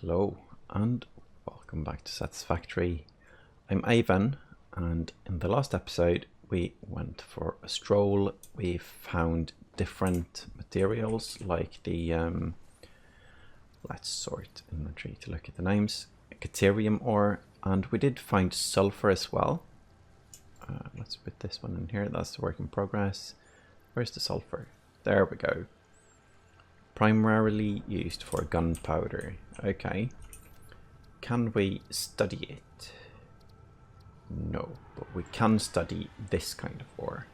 Hello and welcome back to Satisfactory. I'm Ivan, and in the last episode we went for a stroll. We found different materials like the let's sort inventory to look at the names, Caterium ore, and we did find sulfur as well. Let's put this one in here. That's the work in progress. Where's the sulfur? There we go. Primarily used for gunpowder. Okay. Can we study it? No, but we can study this kind of ore.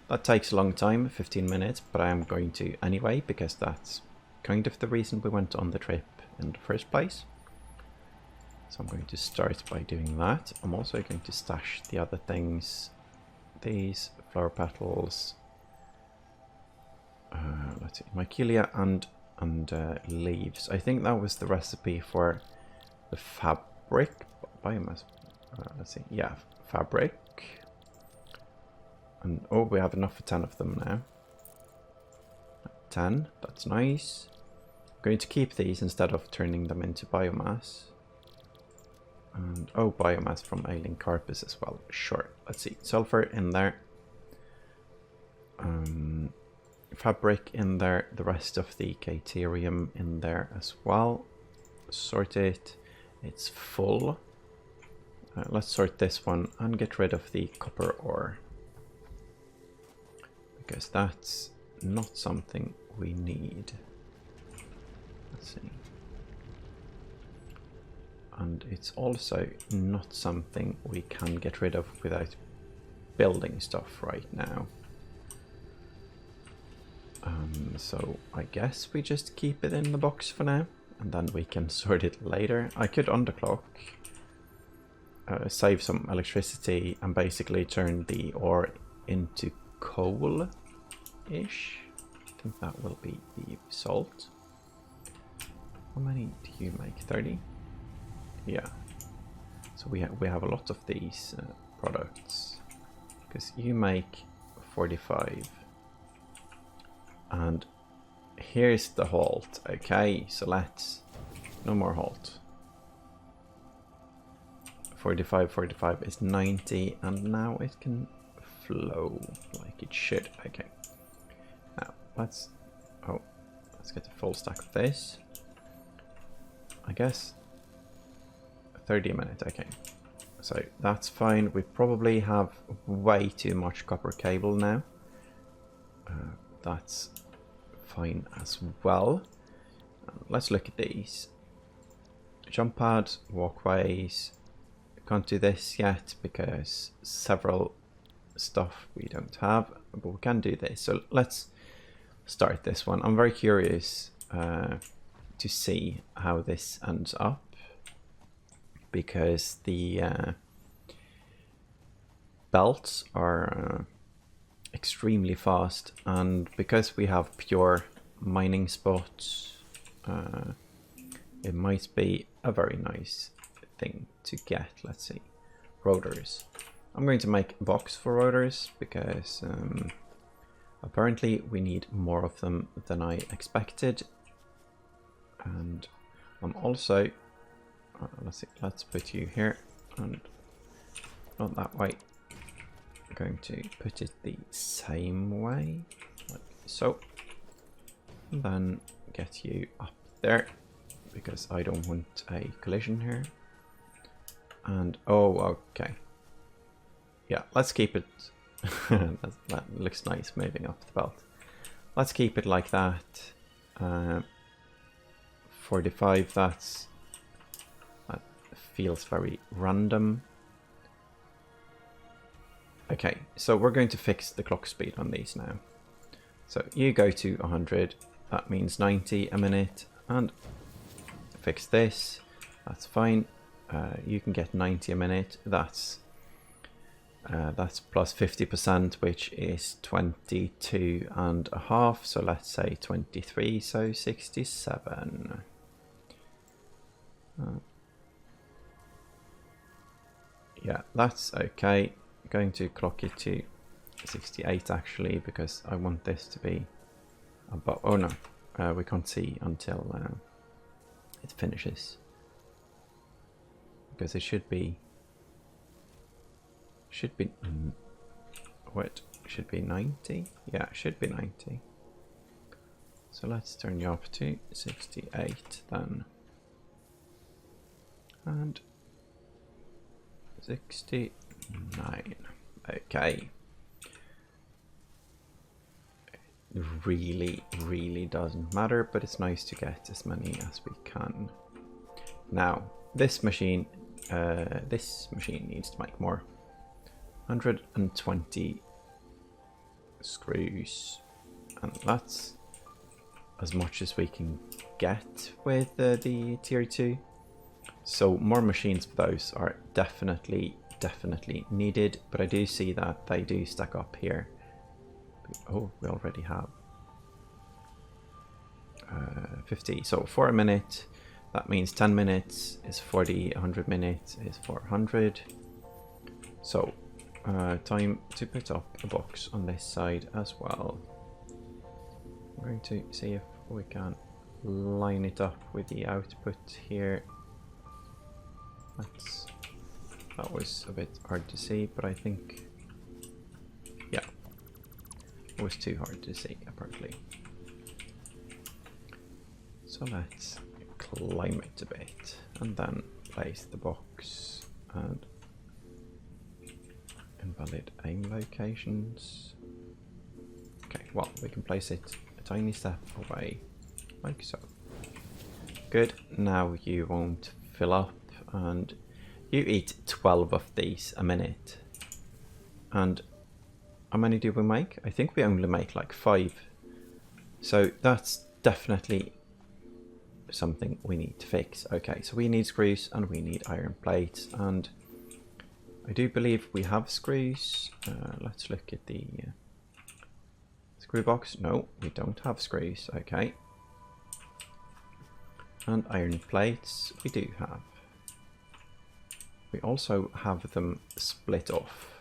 That takes a long time, 15 minutes, but I am going to anyway, because that's kind of the reason we went on the trip in the first place. So I'm going to start by doing that. I'm also going to stash the other things. These flower petals. Let's see, mycelia and leaves. I think that was the recipe for the fabric biomass. Let's see, yeah, fabric. And oh, we have enough for 10 of them now. 10, that's nice. I'm going to keep these instead of turning them into biomass. And oh, biomass from ailing carpus as well. Sure, let's see, sulfur in there. Fabric in there, the rest of the Caterium in there as well. Sort it, it's full. Let's sort this one and get rid of the copper ore, because that's not something we need. Let's see. And it's also not something we can get rid of without building stuff right now. So I guess we just keep it in the box for now, and then we can sort it later. I could underclock, save some electricity, and basically turn the ore into coal-ish. I think that will be the result. How many do you make? 30? Yeah. So we have a lot of these products, because you make 45. And here's the halt. Okay, so let's, no more halt. 45 is 90, and now it can flow like it should. Okay, now let's get a full stack of this. I guess 30 a minute. Okay, so that's fine. We probably have way too much copper cable now. That's fine as well. Let's look at these. Jump pads, walkways. Can't do this yet because several stuff we don't have, but we can do this. So let's start this one. I'm very curious to see how this ends up, because the belts are extremely fast, and because we have pure mining spots, it might be a very nice thing to get. Let's see, rotors. I'm going to make a box for rotors, because apparently we need more of them than I expected. And I'm also let's put you here, and not that way. I'm going to put it the same way, like so, and then get you up there, because I don't want a collision here. And oh, okay, yeah, let's keep it that looks nice moving up the belt. Let's keep it like that. 45, that feels very random. Okay, so we're going to fix the clock speed on these now. So you go to 100, that means 90 a minute, and fix this, that's fine. You can get 90 a minute, that's plus 50%, which is 22.5, so let's say 23, so 67. Yeah, that's okay. I'm going to clock it to 68 actually, because I want this to be above. Oh no, we can't see until it finishes. because it should be what should be 90. Yeah, it should be 90. So let's turn you up to 68 then, and 69. Okay. It really doesn't matter, but it's nice to get as many as we can. Now, this machine needs to make more. 120 screws, and that's as much as we can get with the tier 2. So more machines for those are definitely needed, but I do see that they do stack up here. Oh, we already have 50. So for a minute, that means 10 minutes is 40, 100 minutes is 400. So time to put up a box on this side as well. I'm going to see if we can line it up with the output here. That was a bit hard to see, but I think, yeah, it was too hard to see apparently. So let's climb it a bit and then place the box and invalid aim locations. Okay, well, we can place it a tiny step away, like so. Good, now you won't fill up, and you eat 12 of these a minute. And how many do we make? I think we only make like 5. So that's definitely something we need to fix. Okay, so we need screws and we need iron plates, and I do believe we have screws. Let's look at the screw box. No, we don't have screws. Okay. And iron plates we do have. We also have them split off.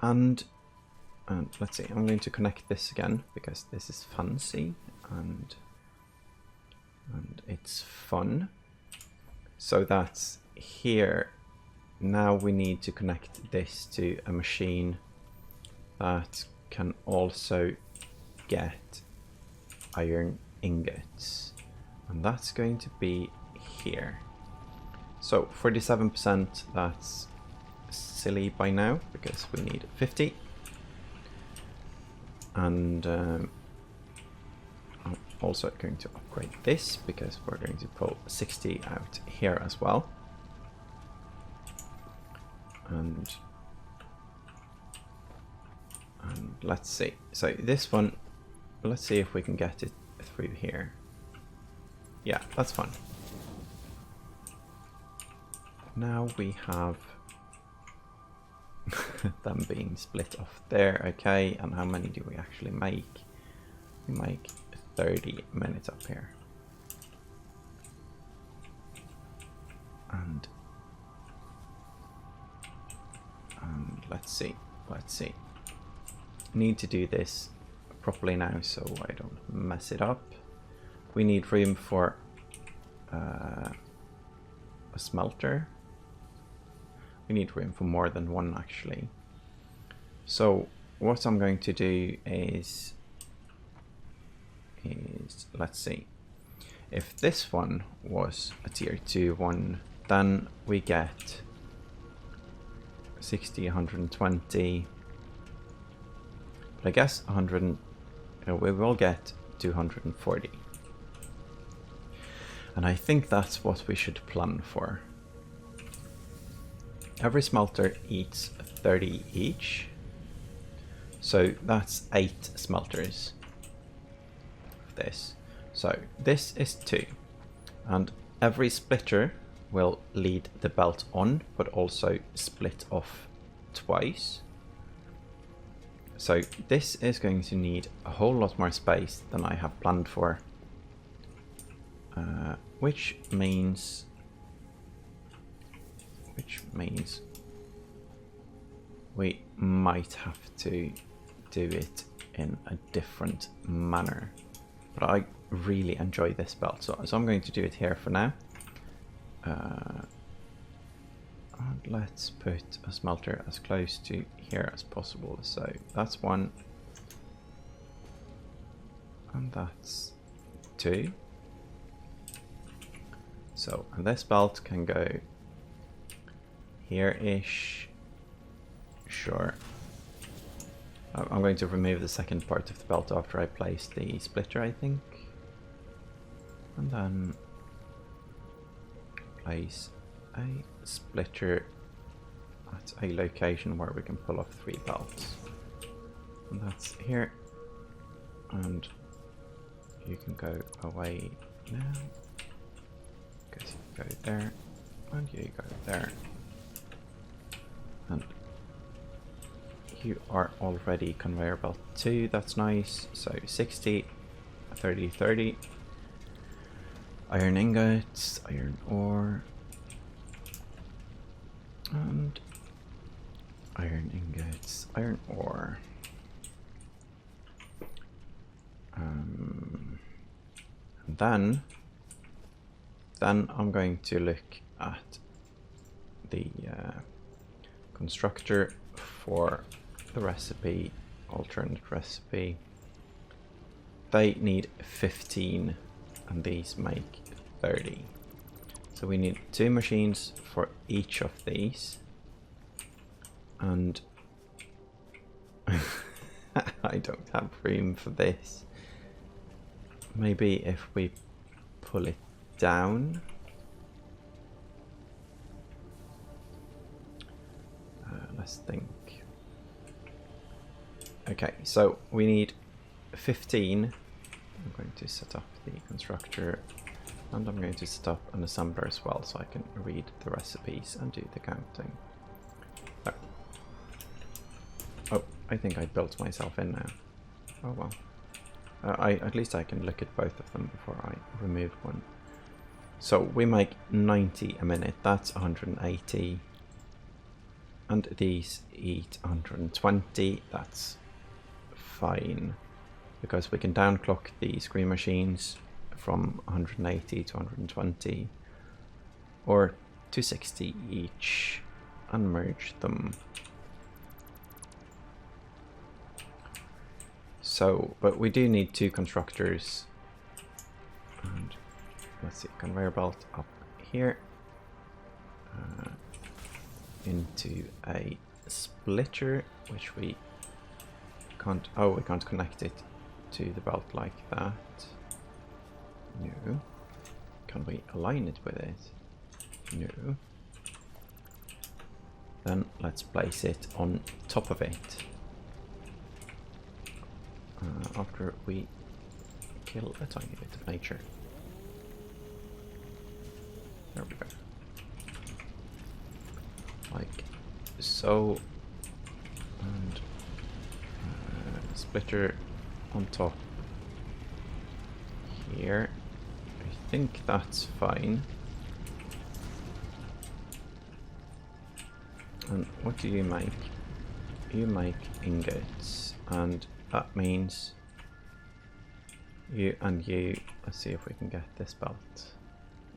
And let's see, I'm going to connect this again because this is fancy and it's fun. So that's here. Now we need to connect this to a machine that can also get iron ingots, and that's going to be here. So 47%, that's silly by now because we need 50. And I'm also going to upgrade this because we're going to pull 60 out here as well. And let's see. So this one, let's see if we can get it through here. Yeah, that's fun. Now we have them being split off there. Okay, and how many do we actually make? We make 30 minutes up here. And let's see. Need to do this properly now so I don't mess it up. We need room for a smelter. We need room for more than one actually. So what I'm going to do is let's see. If this one was a tier 2 one, then we get 60, 120. But I guess 100, we will get 240. And I think that's what we should plan for. Every smelter eats 30 each. So that's 8 smelters of this. So this is 2. And every splitter will lead the belt on, but also split off twice. So this is going to need a whole lot more space than I have planned for. Which means we might have to do it in a different manner. But really enjoy this belt. So I'm going to do it here for now. And let's put a smelter as close to here as possible. So that's 1. And that's 2. So, and this belt can go here-ish. Sure. I'm going to remove the second part of the belt after I place the splitter, I think. And then place a splitter at a location where we can pull off 3 belts. And that's here. And you can go away now. Because you go there. And you go there. And you are already conveyor belt 2, that's nice. So 60, 30, 30. Iron ingots, iron ore. And iron ingots, iron ore. And then I'm going to look at the constructor for the recipe, alternate recipe. They need 15 and these make 30. So we need 2 machines for each of these. And I don't have room for this. Maybe if we pull it down. Let's think. Okay, so we need 15. I'm going to set up the constructor and I'm going to set up an assembler as well so I can read the recipes and do the counting. Oh, oh I think I built myself in now. Oh well. At least I can look at both of them before I remove one. So we make 90 a minute, that's 180. And these eat 120, that's fine. Because we can downclock the screen machines from 180 to 120 or 260 each and merge them. So, but we do need 2 constructors. And let's see, conveyor belt up here into a splitter, which we can't. Oh, we can't connect it to the belt like that. No. Can we align it with it? No. Then let's place it on top of it. After we kill a tiny bit of nature. There we go. Like so. And splitter on top here. I think that's fine. And what do you make? You make ingots, and that means you and you. Let's see if we can get this belt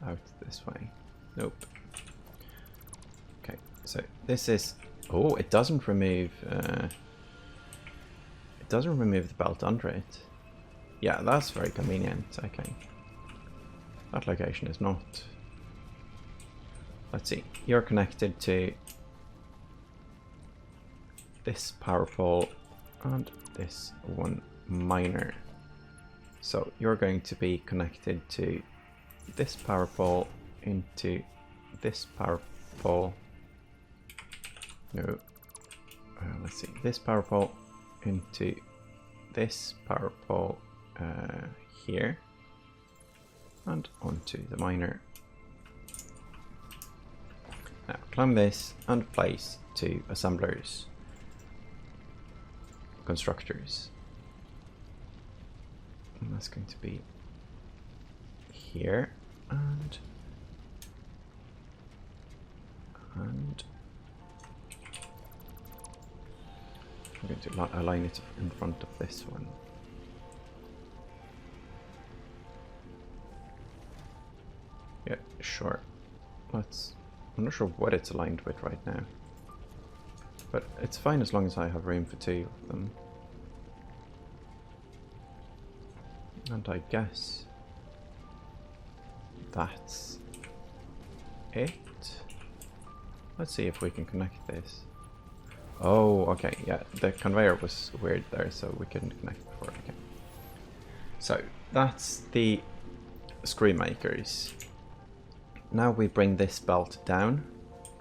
out this way. Nope. Okay, so this is. Oh, it doesn't remove. It doesn't remove the belt under it. Yeah, that's very convenient. Okay. That location is not. Let's see. You're connected to this power pole and this one miner. So you're going to be connected to this power pole into this power pole. No. Let's see. This power pole into this power pole here and onto the miner. Now climb this and place 2 assemblers, constructors. And that's going to be here and I'm going to align it in front of this one. Yeah, sure. I'm not sure what it's aligned with right now. But it's fine as long as I have room for 2 of them. And I guess that's it. Let's see if we can connect this. Oh, okay, yeah, the conveyor was weird there, so we couldn't connect before. Okay. So that's the screw makers. Now we bring this belt down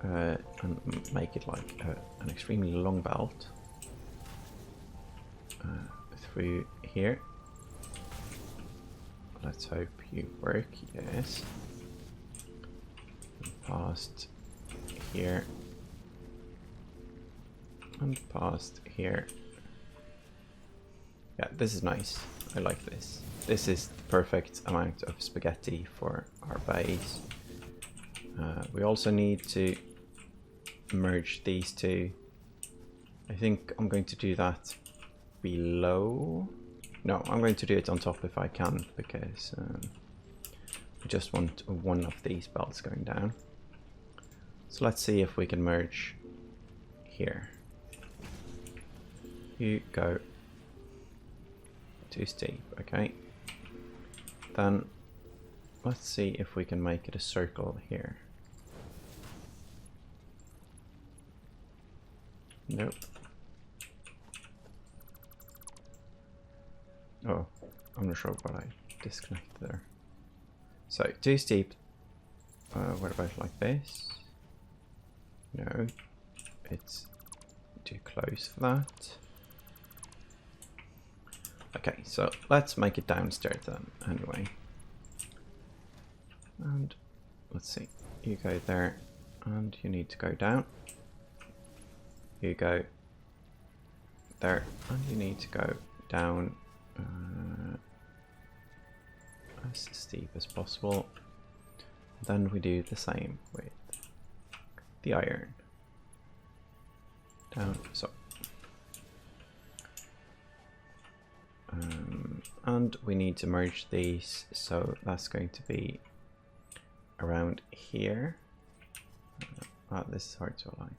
and make it like an extremely long belt through here. Let's hope you work. Yes. And past here. And past here. Yeah, this is nice. I like this. This is the perfect amount of spaghetti for our base. We also need to merge these two. I think I'm going to do that below. No, I'm going to do it on top if I can, because I just want one of these belts going down. So let's see if we can merge here. You go too steep, okay. Then let's see if we can make it a circle here. Nope. Oh, I'm not sure what I disconnected there. So, too steep. What about like this? No, it's too close for that. Okay, so let's make it downstairs then, anyway. And let's see, you go there, and you need to go down. You go there, and you need to go down as steep as possible. Then we do the same with the iron. Down, so. And we need to merge these, so that's going to be around here. This is hard to align.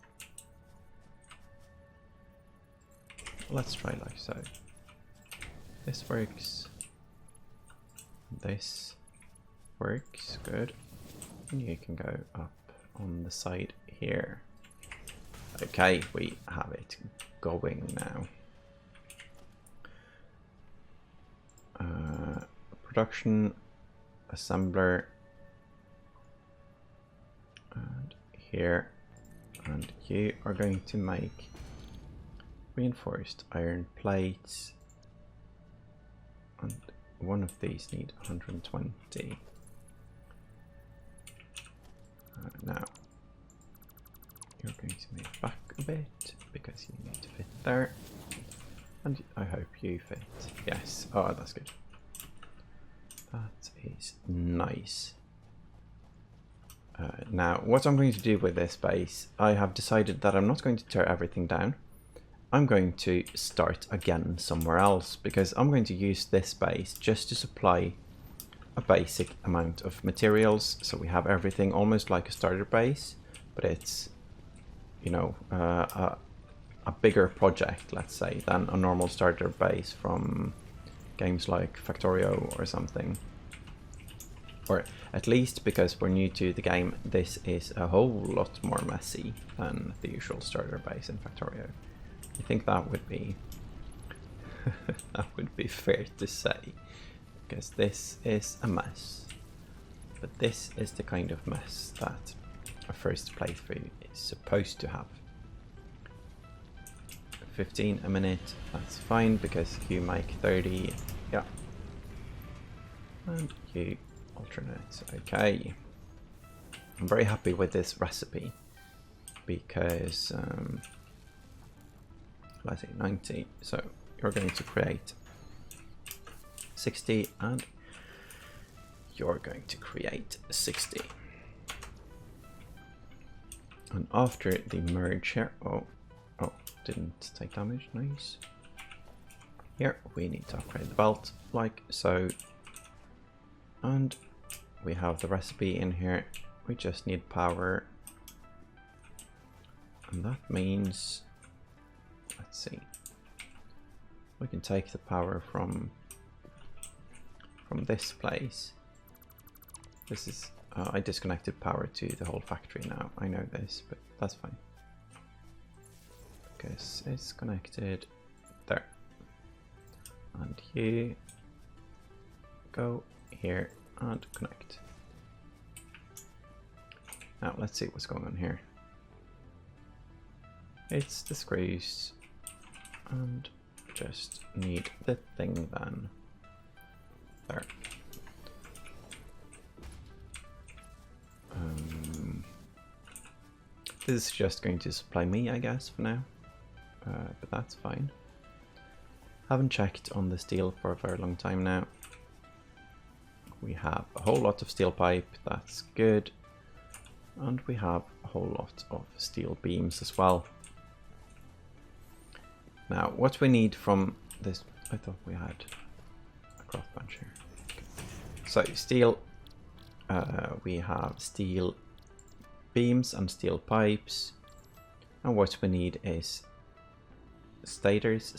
Let's try like so. This works. This works good. And you can go up on the side here. Okay, we have it going now. Production assembler, and here, and you are going to make reinforced iron plates, and one of these need 120. Now you're going to move back a bit because you need to fit there, and I hope you fit. Yes. Oh, that's good. That is nice. Now, what I'm going to do with this base, I have decided that I'm not going to tear everything down. I'm going to start again somewhere else, because I'm going to use this base just to supply a basic amount of materials, so we have everything almost like a starter base, but it's, you know, a bigger project, let's say, than a normal starter base from games like Factorio or something. Or at least because we're new to the game, this is a whole lot more messy than the usual starter base in Factorio. I think that would be that would be fair to say, because this is a mess. But this is the kind of mess that a first playthrough is supposed to have. 15 a minute, that's fine, because you make 30, yeah. And you alternate, okay. I'm very happy with this recipe, because, let's say 90, so you're going to create 60, and you're going to create 60. And after the merge here, oh, didn't take damage, nice. Here we need to upgrade the belt, like so. And we have the recipe in here. We just need power. And that means, let's see, we can take the power from this place. This is, I disconnected power to the whole factory now. I know this, but that's fine. Because it's connected there. And you go here and connect. Now let's see what's going on here. It's the screws, and just need the thing then. There. This is just going to supply me, I guess, for now, but that's fine. Haven't checked on the steel for a very long time now. We have a whole lot of steel pipe, that's good, and we have a whole lot of steel beams as well. Now, what we need from this, I thought we had a craft bench here. Okay. So, steel, we have steel beams and steel pipes, and what we need is stators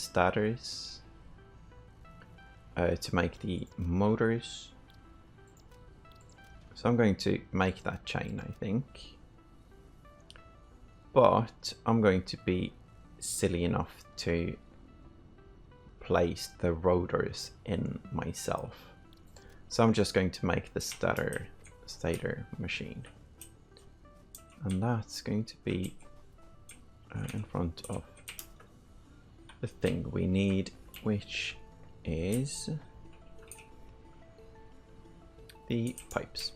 to make the motors. So I'm going to make that chain, I think, but I'm going to be silly enough to place the rotors in myself. So I'm just going to make the stator machine, and that's going to be in front of the thing we need, which is the pipes.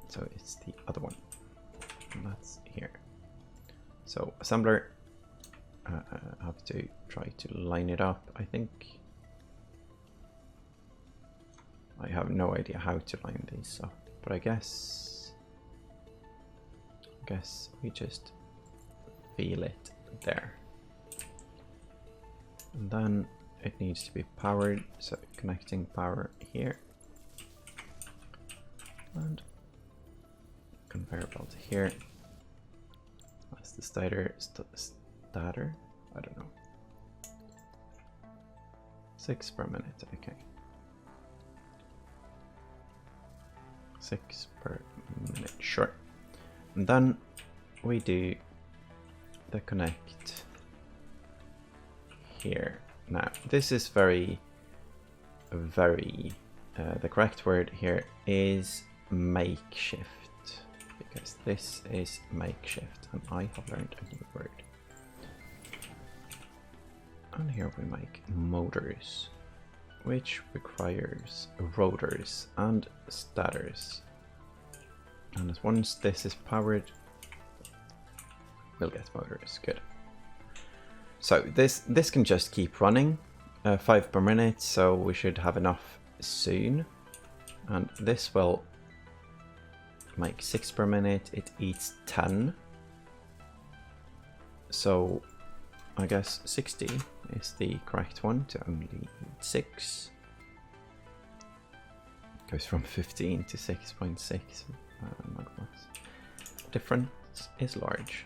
So it's the other one, and that's here. So assembler, I have to try to line it up. I think I have no idea how to line these up, but I guess we just feel it there. And then it needs to be powered, so connecting power here. And conveyor belt here. That's the stator, I don't know. 6 per minute, okay. 6 per minute, sure. And then we do the connect here. Now, this is very, the correct word here is makeshift, because this is makeshift, and I have learned a new word. And here we make motors, which requires rotors and stators. And once this is powered, we'll get motors. Good. So this can just keep running, 5 per minute, so we should have enough soon. And this will make 6 per minute. It eats 10. So I guess 60 is the correct one to only eat 6. Goes from 15 to 6.6 megawatts. Difference is large.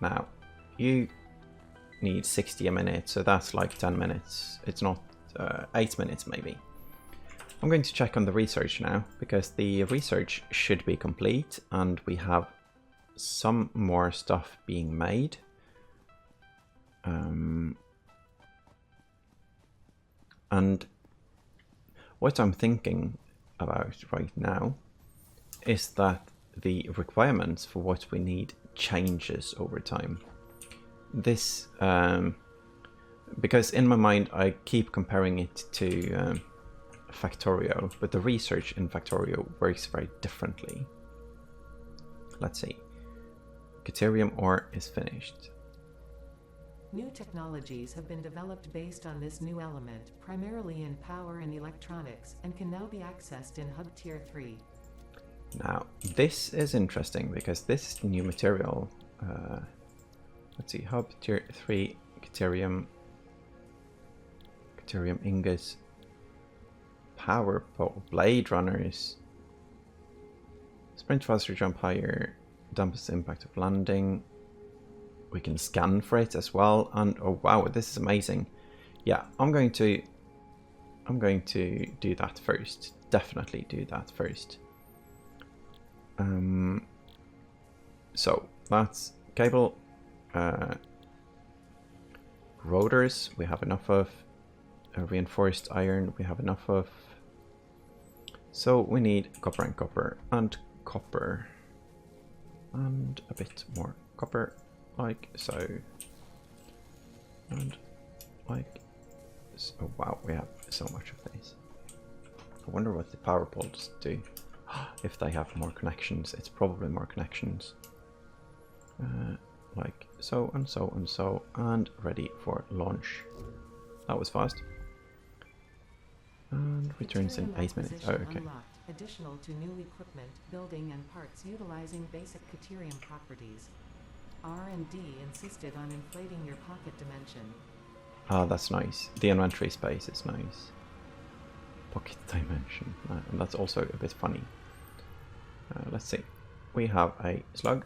Now, you need 60 a minute, so that's like 10 minutes. It's not 8 minutes maybe. I'm going to check on the research now, because the research should be complete and we have some more stuff being made. And what I'm thinking about right now is that the requirements for what we need changes over time. This, because in my mind I keep comparing it to Factorio, but the research in Factorio works very differently. Let's see. Caterium ore is finished. New technologies have been developed based on this new element, primarily in power and electronics, and can now be accessed in Hub Tier 3. Now, this is interesting because this is the new material. Let's see, Hub Tier 3, Caterium ingots, power pole. Blade runners. Sprint faster, jump higher, dampens the impact of landing. We can scan for it as well. And oh wow, this is amazing. Yeah, I'm going to do that first. Definitely do that first. So that's cable. Rotors we have enough of. Reinforced iron we have enough of. So we need copper and copper and copper. And a bit more copper, like so. And like so. Oh wow, we have so much of this. I wonder what the power poles do. If they have more connections, it's probably more connections. Like so and so and so, and ready for launch. That was fast. And returns in 8 minutes. Oh, okay. Additional to new equipment, building and parts utilizing basic Caterium properties. R&D insisted on inflating your pocket dimension. Ah, that's nice. The inventory space is nice. Pocket dimension. And that's also a bit funny. Let's see. We have a slug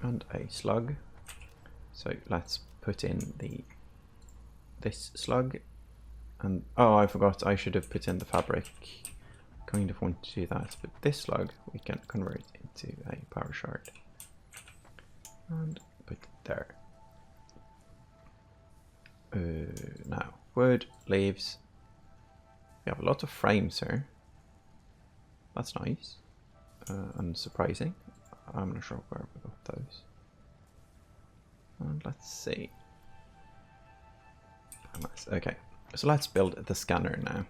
and a slug. So let's put in this slug. And oh, I forgot. I should have put in the fabric. Kind of want to do that, but this slug we can convert into a power shard and put it there. Now wood, leaves. We have a lot of frames here. That's nice and surprising. I'm not sure where we got those. And let's see. Oh, nice. Okay, so let's build the scanner now.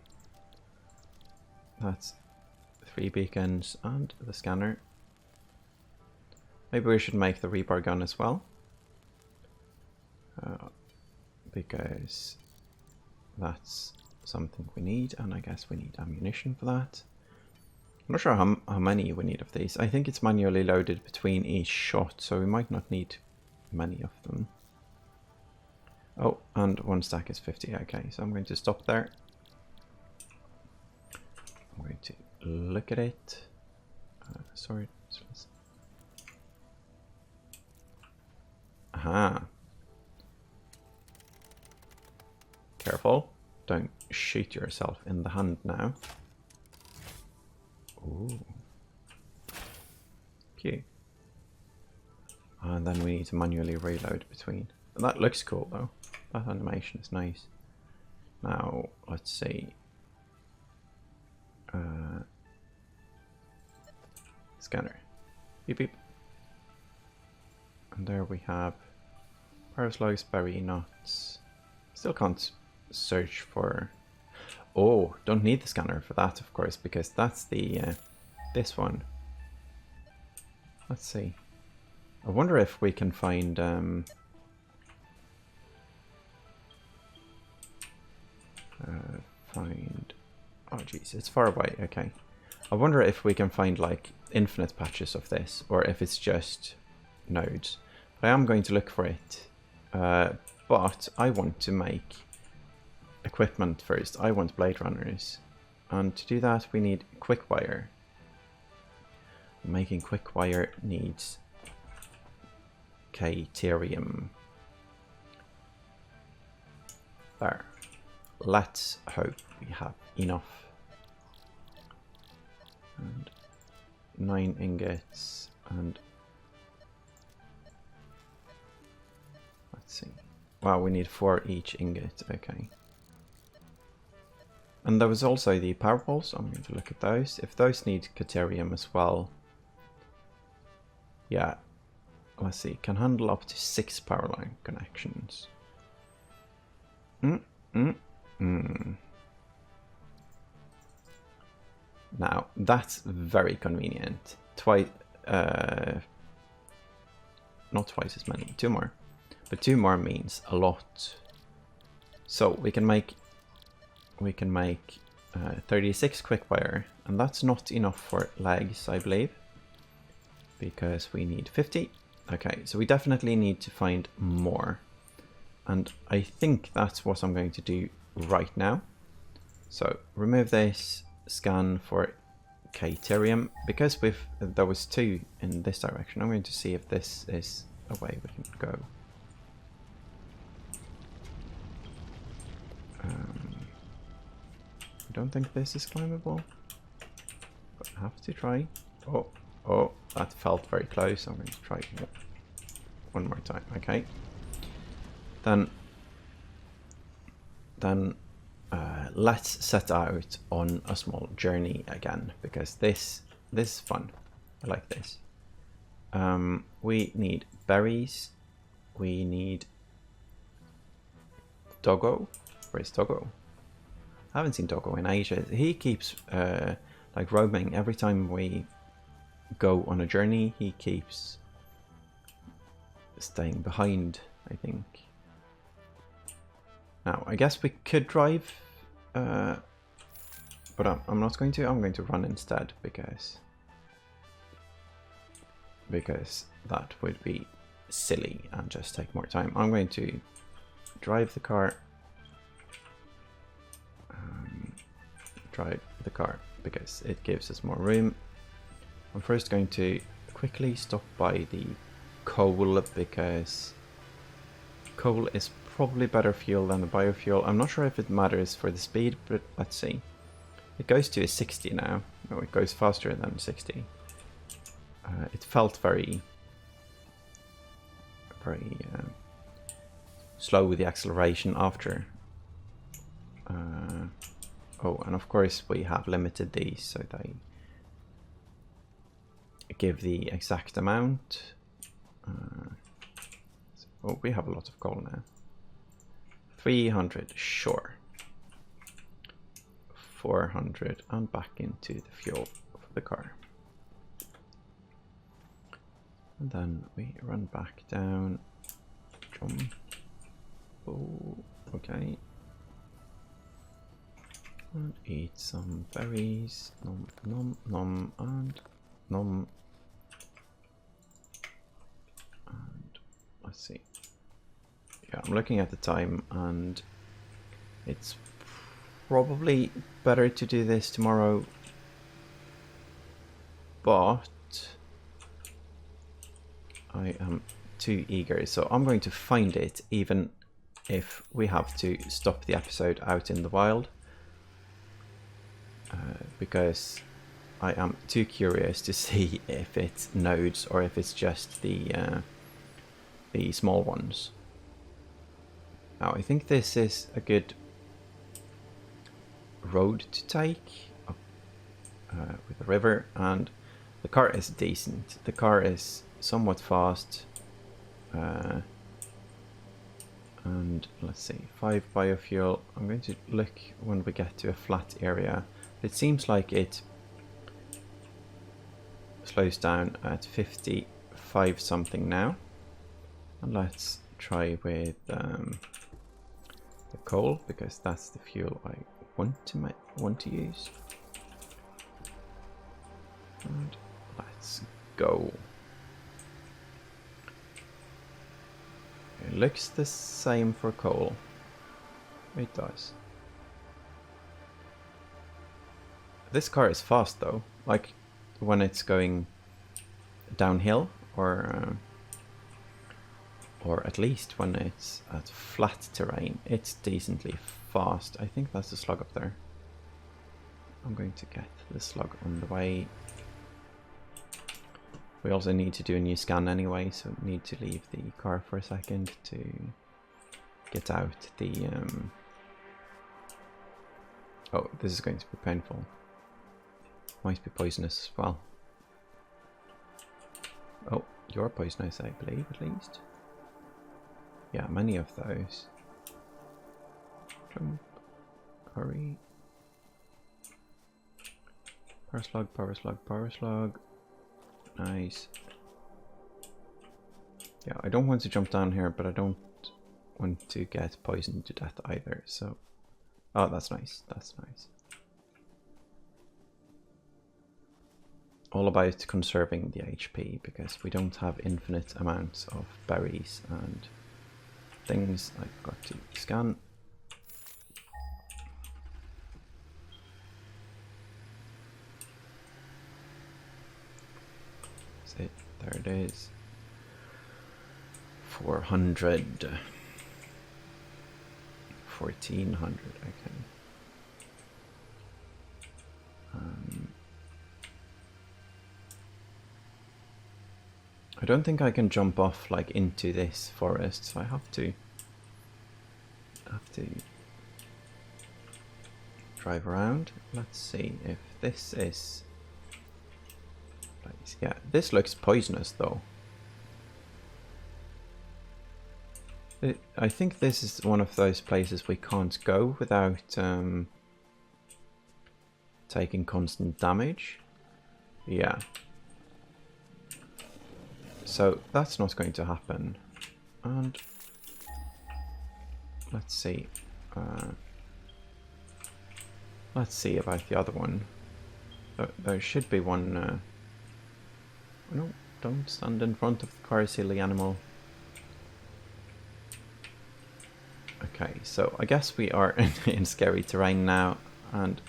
That's 3 beacons and the scanner. Maybe we should make the rebar gun as well. Because that's something we need, and I guess we need ammunition for that. I'm not sure how many we need of these. I think it's manually loaded between each shot, so we might not need many of them. Oh, and 1 stack is 50. Okay, so I'm going to stop there. I'm going to look at it. Sorry. Aha. Careful. Don't shoot yourself in the hand now. Ooh. Cute. And then we need to manually reload between. That looks cool though. That animation is nice. Now, let's see. Scanner. Beep beep. And there we have power slugs, berry nuts. Still can't search for... Oh, don't need the scanner for that, of course, because that's the this one. Let's see. I wonder if we can find oh geez, it's far away. Okay, I wonder if we can find like infinite patches of this, or if it's just nodes. But I am going to look for it, but I want to make equipment first. I want blade runners, and to do that we need quick wire. Making quick wire needs Caterium. There. Let's hope we have enough. And 9 ingots, and let's see. Wow, we need 4 each ingot. Okay. And there was also the power poles. I'm going to look at those. If those need Caterium as well. Yeah. Let's see. Can handle up to 6 power line connections. Now, that's very convenient. Not twice as many. 2 more. But 2 more means a lot. So we can make 36 quick wire, and that's not enough for legs, I believe, because we need 50. Okay, so we definitely need to find more, and I think that's what I'm going to do right now. So remove this, scan for Caterium. Because there was 2 in this direction, I'm going to see if this is a way we can go. I don't think this is climbable, but I have to try. Oh, that felt very close. I'm going to try one more time. Okay. Then let's set out on a small journey again, because this is fun. I like this. We need berries. We need Doggo. Where's Doggo? I haven't seen Doggo in ages. He keeps like roaming every time we go on a journey. He keeps staying behind, I think. Now, I guess we could drive, but I'm not going to. I'm going to run instead, because that would be silly and just take more time. I'm going to drive the car. Because it gives us more room. I'm first going to quickly stop by the coal, because coal is probably better fuel than the biofuel. I'm not sure if it matters for the speed, but let's see. It goes to a 60 now. No, it goes faster than 60. It felt very slow with the acceleration after. Oh, and of course we have limited these so they give the exact amount. Oh, we have a lot of coal now. 300, sure. 400, and back into the fuel for the car. And then we run back down. Jump. Oh, okay. And eat some berries. Nom nom nom and nom. And let's see. Yeah, I'm looking at the time, and it's probably better to do this tomorrow, but I am too eager, so I'm going to find it even if we have to stop the episode out in the wild, because I am too curious to see if it's nodes or if it's just the small ones. Now, I think this is a good road to take up with the river, and the car is decent. The car is somewhat fast, and let's see, 5 biofuel. I'm going to look when we get to a flat area. It seems like it slows down at 55 something now, and let's try with the coal, because that's the fuel I want to use. And let's go. It looks the same for coal. It does. This car is fast though, like when it's going downhill, or at least when it's at flat terrain, it's decently fast. I think that's a slug up there. I'm going to get the slug on the way. We also need to do a new scan anyway, so need to leave the car for a second to get out the... Oh, this is going to be painful. Might be poisonous as well. Oh, you're poisonous, I believe, at least. Yeah, many of those. Jump. Hurry. Power slug, power slug, power slug. Nice. Yeah, I don't want to jump down here, but I don't want to get poisoned to death either, so... Oh, that's nice, that's nice. All about conserving the HP, because we don't have infinite amounts of berries and things. I've got to scan. Is it? There it is. 400. 1400, okay. I don't think I can jump off like into this forest, so I have to drive around. Let's see if this is place. Yeah, this looks poisonous though. I think this is one of those places we can't go without taking constant damage. Yeah. So that's not going to happen. And let's see. Let's see about the other one. There should be one. No, don't stand in front of the car, silly animal. Okay, so I guess we are in scary terrain now, and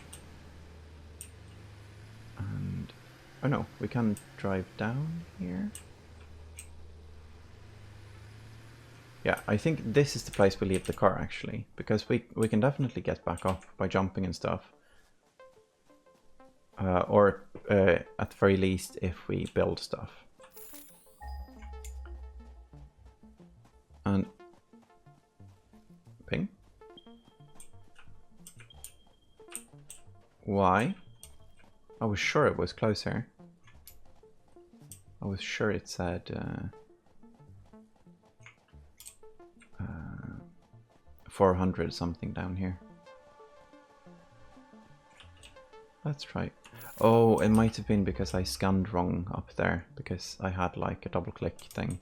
oh no, we can drive down here. Yeah, I think this is the place we leave the car actually, because we can definitely get back up by jumping and stuff. Or at the very least, if we build stuff. And ping. Why? I was sure it was closer. I was sure it said 400 something down here. Let's try. Oh, it might have been because I scanned wrong up there, because I had like a double click thing.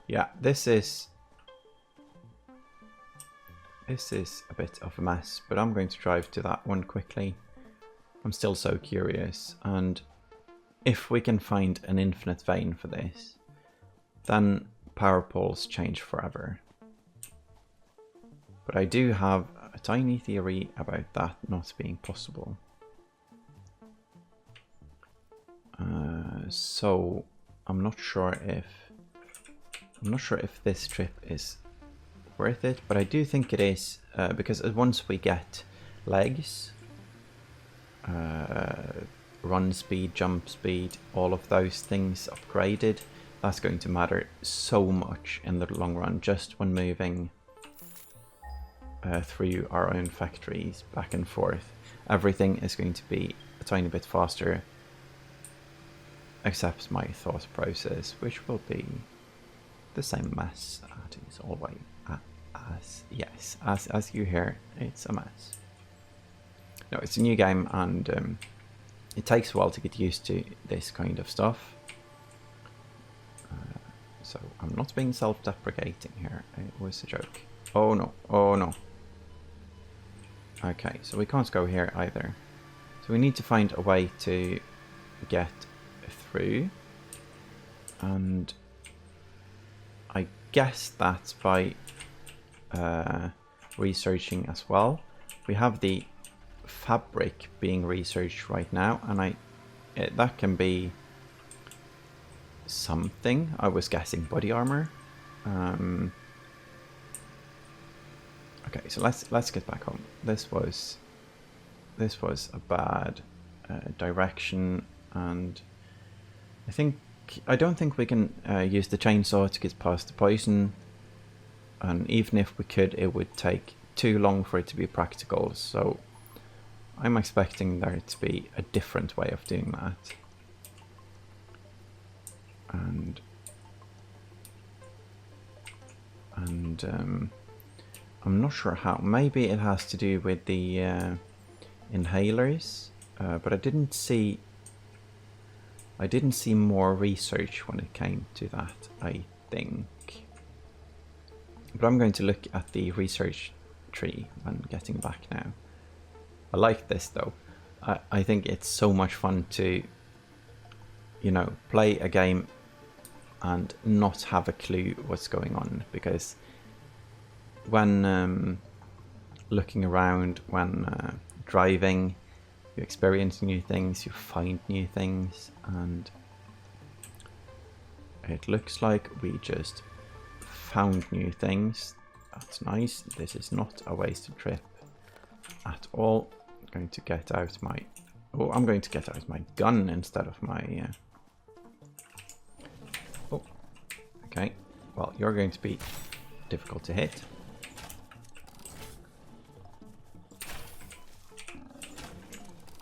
Yeah, this is a bit of a mess, but I'm going to drive to that one quickly. I'm still so curious, and if we can find an infinite vein for this, then power poles change forever. But I do have a tiny theory about that not being possible. So I'm not sure if this trip is worth it, but I do think it is, because once we get legs, run speed, jump speed, all of those things upgraded, that's going to matter so much in the long run, just when moving through our own factories back and forth. Everything is going to be a tiny bit faster, except my thought process, which will be the same mess it is always. As you hear, it's a mess. No, it's a new game, and it takes a while to get used to this kind of stuff. So I'm not being self-deprecating here. It was a joke. Oh no! Oh no! Okay, so we can't go here either. So we need to find a way to get through, and I guess that's by researching as well. We have the fabric being researched right now, and that can be something. I was guessing body armor. Okay, so let's get back home. This was a bad direction, and I don't think we can use the chainsaw to get past the poison, and even if we could, it would take too long for it to be practical. So I'm expecting there to be a different way of doing that. And I'm not sure how. Maybe it has to do with the inhalers, but I didn't see more research when it came to that, I think. But I'm going to look at the research tree when getting back now. I like this though. I think it's so much fun to, play a game and not have a clue what's going on, because when looking around, when driving, You experience new things, you find new things, and it looks like we just found new things. That's nice. This is not a wasted trip at all. I'm going to get out my... Oh, I'm going to get out my gun instead of my... Oh, okay. Well, you're going to be difficult to hit.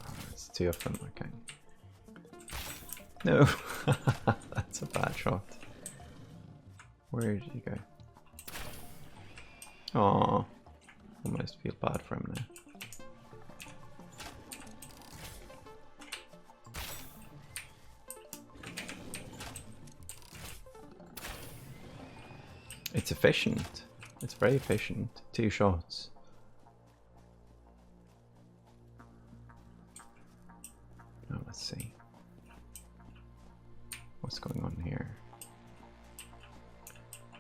Oh, it's two of them, okay. No, that's a bad shot. Where did you go? Aww, almost feel bad for him now. It's efficient. It's very efficient. 2 shots. Now let's see. What's going on here?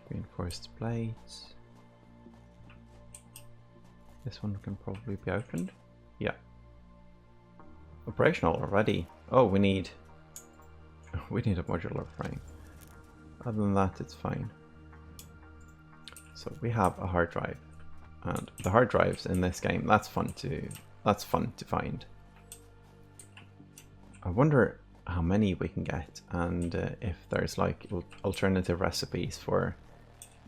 Reinforced plates. This one can probably be opened. Yeah. Operational already. Oh, we need a modular frame. Other than that, it's fine. So we have a hard drive, and the hard drives in this game, that's fun to find. I wonder how many we can get, and if there's like alternative recipes for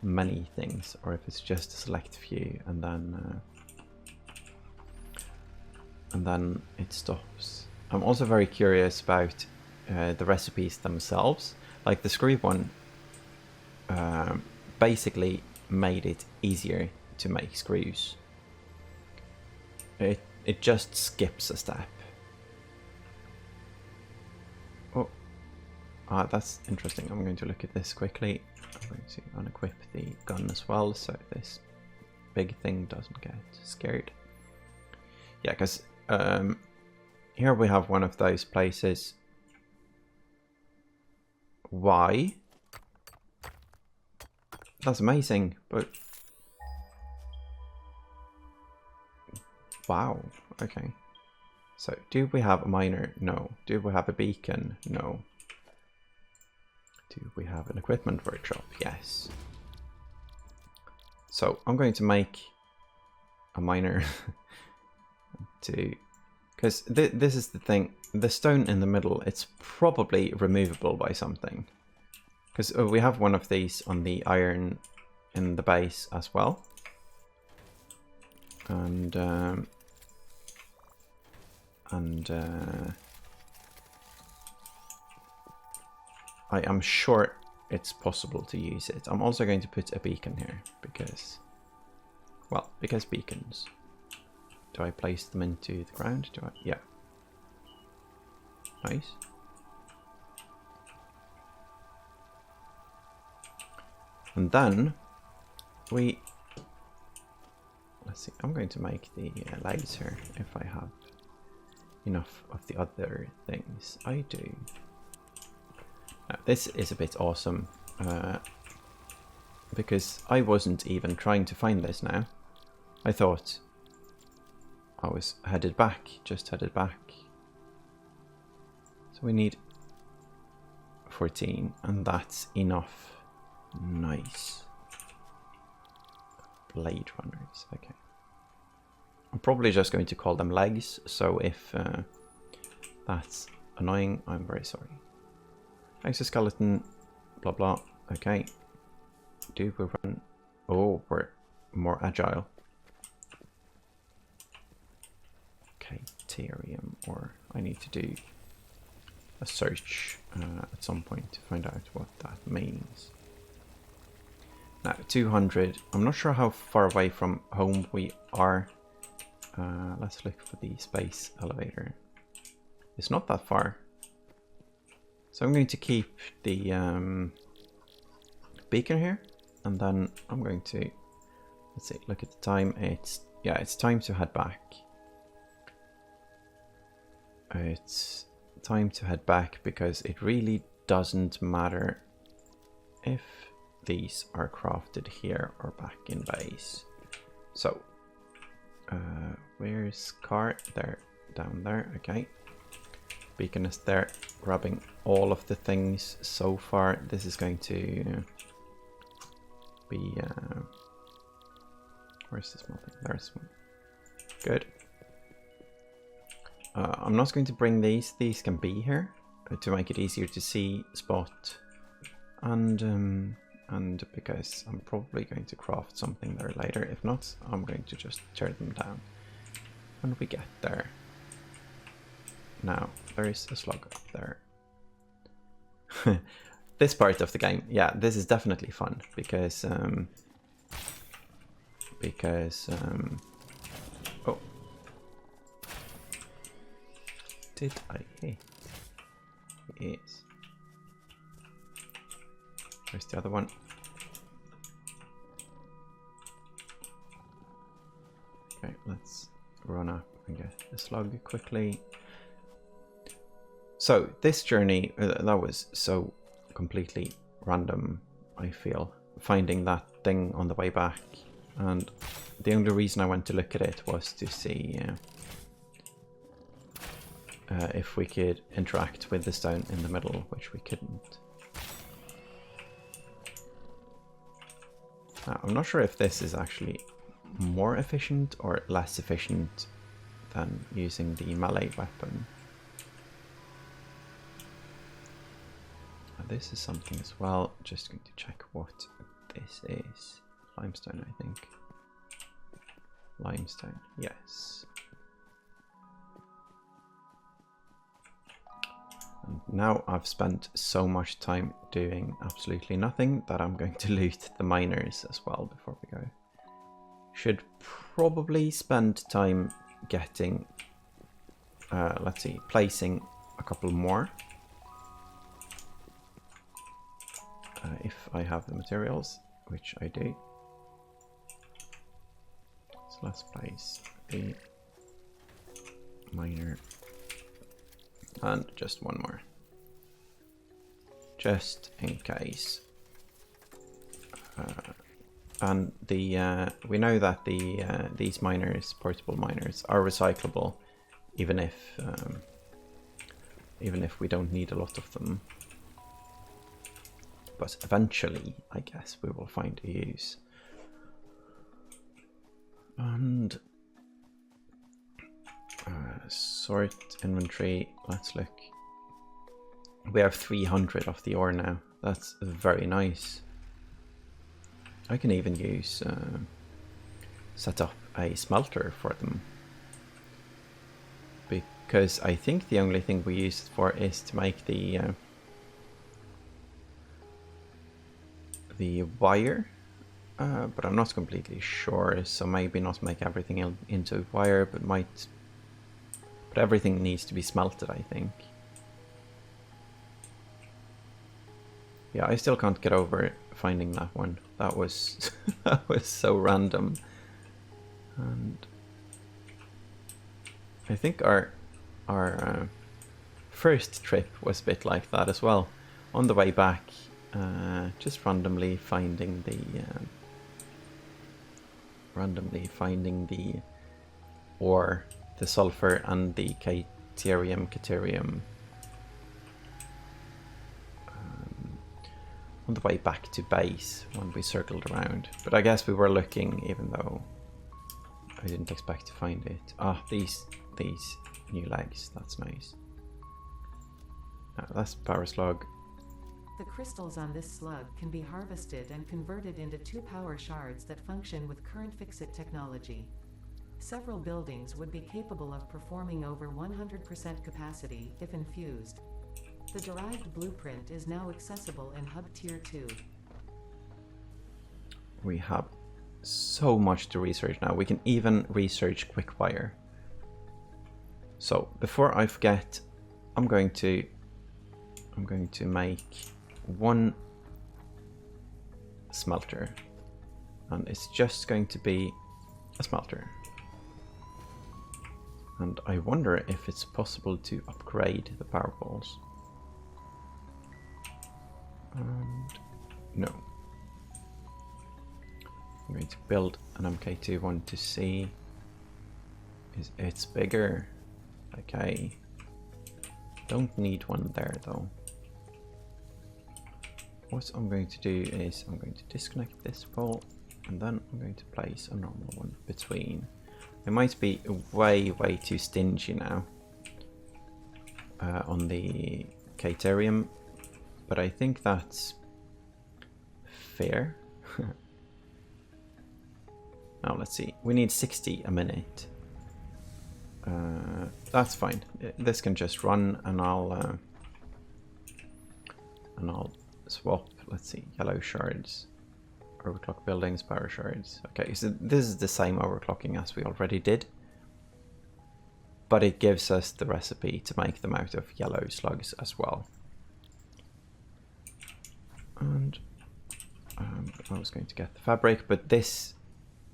many things, or if it's just a select few and then it stops. I'm also very curious about the recipes themselves. Like the screw one basically made it easier to make screws. It just skips a step. Oh, that's interesting. I'm going to look at this quickly. I'm going to unequip the gun as well, so this big thing doesn't get scared. Yeah, because here we have one of those places. Why? That's amazing, but... Wow, okay. So, do we have a miner? No. Do we have a beacon? No. Do we have an equipment workshop? Yes. So, I'm going to make a miner to... Because this is the thing, the stone in the middle, it's probably removable by something. Because we have one of these on the iron in the base as well. And I am sure it's possible to use it. I'm also going to put a beacon here because, well, because beacons. Do I place them into the ground? Do I? Yeah. Nice. And then we, let's see, I'm going to make the legs here if I have enough of the other things. I do. Now, this is a bit awesome because I wasn't even trying to find this now. I thought I was headed back, just headed back. So we need 14 and that's enough. Nice. Blade runners, okay. I'm probably just going to call them legs, so if that's annoying, I'm very sorry. Exoskeleton, blah blah, okay. Do we run? Oh, we're more agile. Caterium, or I need to do a search at some point to find out what that means. Now, 200, I'm not sure how far away from home we are. Let's look for the space elevator. It's not that far. So I'm going to keep the beacon here, and then I'm going to, let's see, look at the time. It's time to head back. It's time to head back because it really doesn't matter if these are crafted here or back in base. So, where's car? There. down there. Okay. Beacon is there, grabbing all of the things so far. This is going to be... where's the small thing? There's one. Good. I'm not going to bring these. These can be here to make it easier to see Spot. And because I'm probably going to craft something there later. If not, I'm going to just tear them down when we get there. Now, there is a slug up there. This part of the game, yeah, this is definitely fun because oh, did I? Hey, yes. Where's the other one? Okay, let's run up and get the slug quickly. So this journey, that was so completely random, I feel, finding that thing on the way back. And the only reason I went to look at it was to see if we could interact with the stone in the middle, which we couldn't. Now, I'm not sure if this is actually more efficient or less efficient than using the melee weapon. This is something as well. Just going to check what this is. Limestone, I think. Limestone, yes. And now I've spent so much time doing absolutely nothing that I'm going to loot the miners as well before we go. Should probably spend time getting, let's see, placing a couple more. If I have the materials, which I do. So let's place a miner and just one more, just in case. And the we know that the these miners, portable miners, are recyclable, even if we don't need a lot of them. But eventually, I guess, we will find a use. And sort inventory, let's look. We have 300 of the ore now. That's very nice. I can even use set up a smelter for them. Because I think the only thing we use it for is to make the wire, but I'm not completely sure, so maybe not make everything into wire, but everything needs to be smelted, I think. Yeah, I still can't get over finding that one. That was that was so random. And I think our first trip was a bit like that as well. On the way back, just randomly finding the ore, the sulfur, and the Caterium. On the way back to base when we circled around, but I guess we were looking, even though I didn't expect to find it. Ah, these new legs. That's nice. That's power slug. The crystals on this slug can be harvested and converted into 2 power shards that function with current fix-it technology. Several buildings would be capable of performing over 100% capacity if infused. The derived blueprint is now accessible in Hub Tier 2. We have so much to research now. We can even research quickfire. So before I forget, I'm going to make one smelter, and it's just going to be a smelter. And I wonder if it's possible to upgrade the power balls. And no. I'm going to build an MK2 one to see. It's bigger. Okay. Don't need one there though. What I'm going to do is I'm going to disconnect this pole and then I'm going to place a normal one between. I might be way too stingy now on the Caterium, but I think that's fair. Now let's see, we need 60 a minute. That's fine. This can just run, and I'll swap. Let's see, yellow shards, overclock buildings, power shards. Okay, so this is the same overclocking as we already did, but it gives us the recipe to make them out of yellow slugs as well. And I was going to get the fabric, but this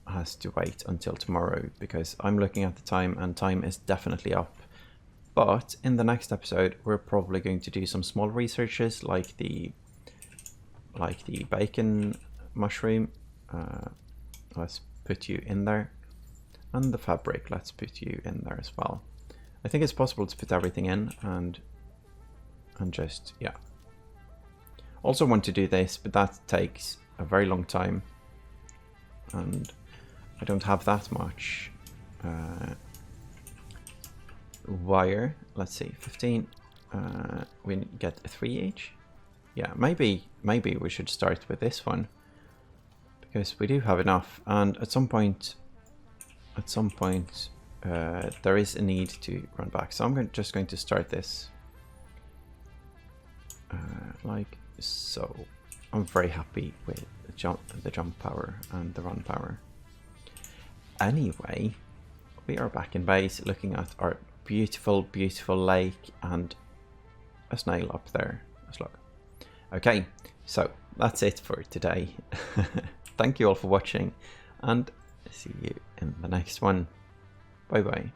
has to wait until tomorrow because I'm looking at the time and time is definitely up. But in the next episode we're probably going to do some small researches like the bacon mushroom. Let's put you in there, and the fabric, let's put you in there as well. I think it's possible to put everything in and just, yeah. Also want to do this, but that takes a very long time and I don't have that much wire. Let's see, 15. We get 3 each. Yeah, maybe we should start with this one because we do have enough. And at some point, there is a need to run back. So I'm just going to start this like so. I'm very happy with the jump power and the run power. Anyway, we are back in base looking at our beautiful lake and a snail up there. Let's look. Okay, so that's it for today. Thank you all for watching and see you in the next one. Bye bye.